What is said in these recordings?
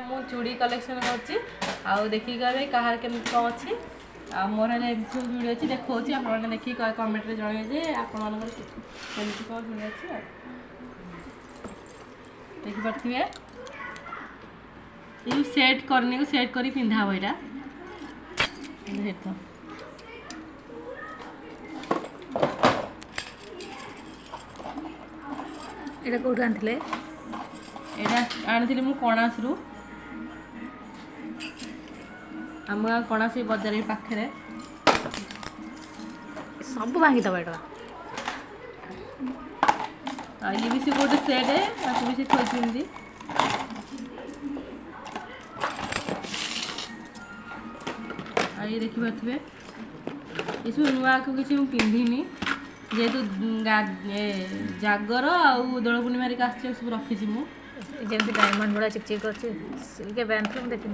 मु चूड़ी कलेक्शन करछि आउ देखि गबे कहार केमति कोन अछि आ मोर ने एमति वीडियो अछि देखौछि आपण माने देखि कमेंट रे जणे जे आपण मानकर केमति कोन वीडियो अछि देखि परथिबे यू सेट करने को सेट करी पिंधा होइरा देखो एटा कोठा आनथिले एटा आनथिले मु कोणासरू हम कोणासी बाजार पाखरे सब भांगी दबा एटा ये भी से गोटे सेट है ताको भी से थोई पिंदी आ ये देखि पाथबे इसमें नुआ को किछि हम पिंधिनी जेतु जागर आ दोल पूर्णिमा रे काछ सब रखी छी मु जेमति डायमंड बड़ा चिक चिक करछि के बैंड फिल्म देखिन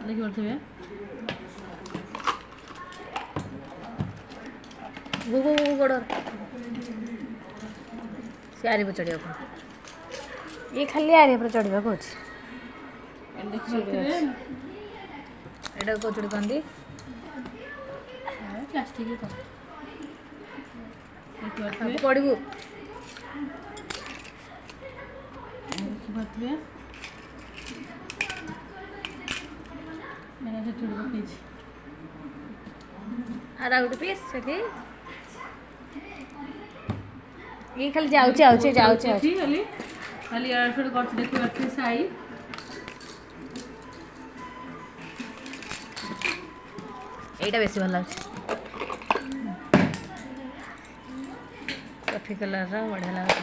देखि पाथबे वो बड़ से आरे पर चढ़िया को ये खाली आरे पर चढ़िया को अछि देखि पाथबे एटा को चढ़ी कंदी प्लास्टिक को देखि पाथबे पड़िबो देखि पाथबे मेरा से चढ़ पकेछि आरा गुटे पीस सेठी ये खाली जाउचे खाली खाली यार छोड़ करछ देखि पाथबे साई एटा बेसी भल लागछ कॉफी कलर रा बढ़िया लागछ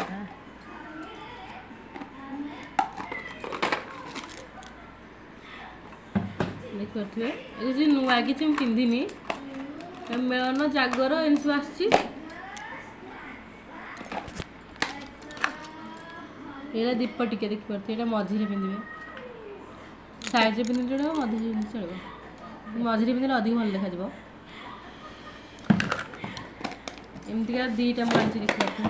देख पाथबे ए जे नुआ कि हम पिंधिनी मेलन जागर एनसु आछि एला दीप टिके देख पारते एटा मझी रे पिंदिबे साइड रे पिंदिले चलो मझी रे चलो मझी रे पिंदिले अधिक भल देखा जबो एमति का दीटा मांची देख पारते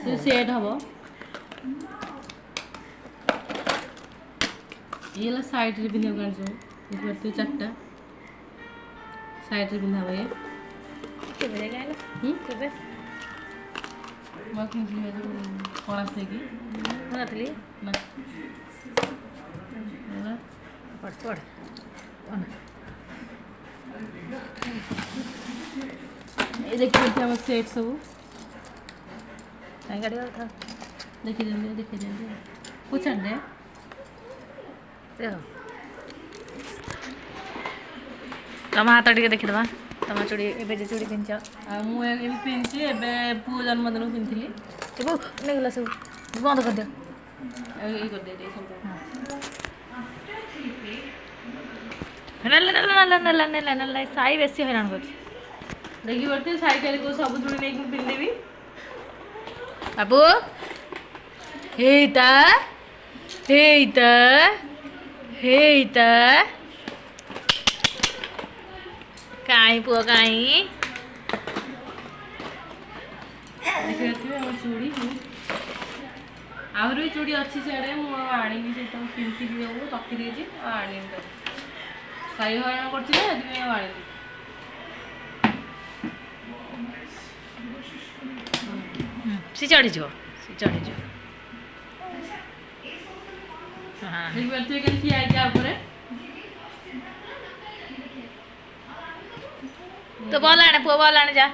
ये सेट हबो ये साइड रे पिंदिबे कांजो देख पारते चारटा साइड रे पिंधा बे केबे गायला केबे माखन जी जो कोना से की नथली ना ना पड़ ये देखिए हम सेट सब काई गाड़ी था देखि देंगे पूछ दे देखो तम हाथ टिके देखि दबा तम चूड़ी एबे जे चूड़ी पिनछ आ मु ए पिनछि एबे पु जन्मदिन पिनथिली एबो नै गला सब बंद कर दे ए कर दे सब नल्ला साई बेसी हैरान कर देखि परते साइकिल को सब चूड़ी नै पिन देबी बाबू हेता काई पुआ काई देखि परते हमर चूड़ी आहुर भी चूड़ी अच्छी सेडे मु आनी से तो पिनथि दियो तकी देजी आनी तो साई हरण करछि ना एदि में आनी सी चढ़ी जो हां देखि परते के की आइ जा ऊपर तो बोल आने जा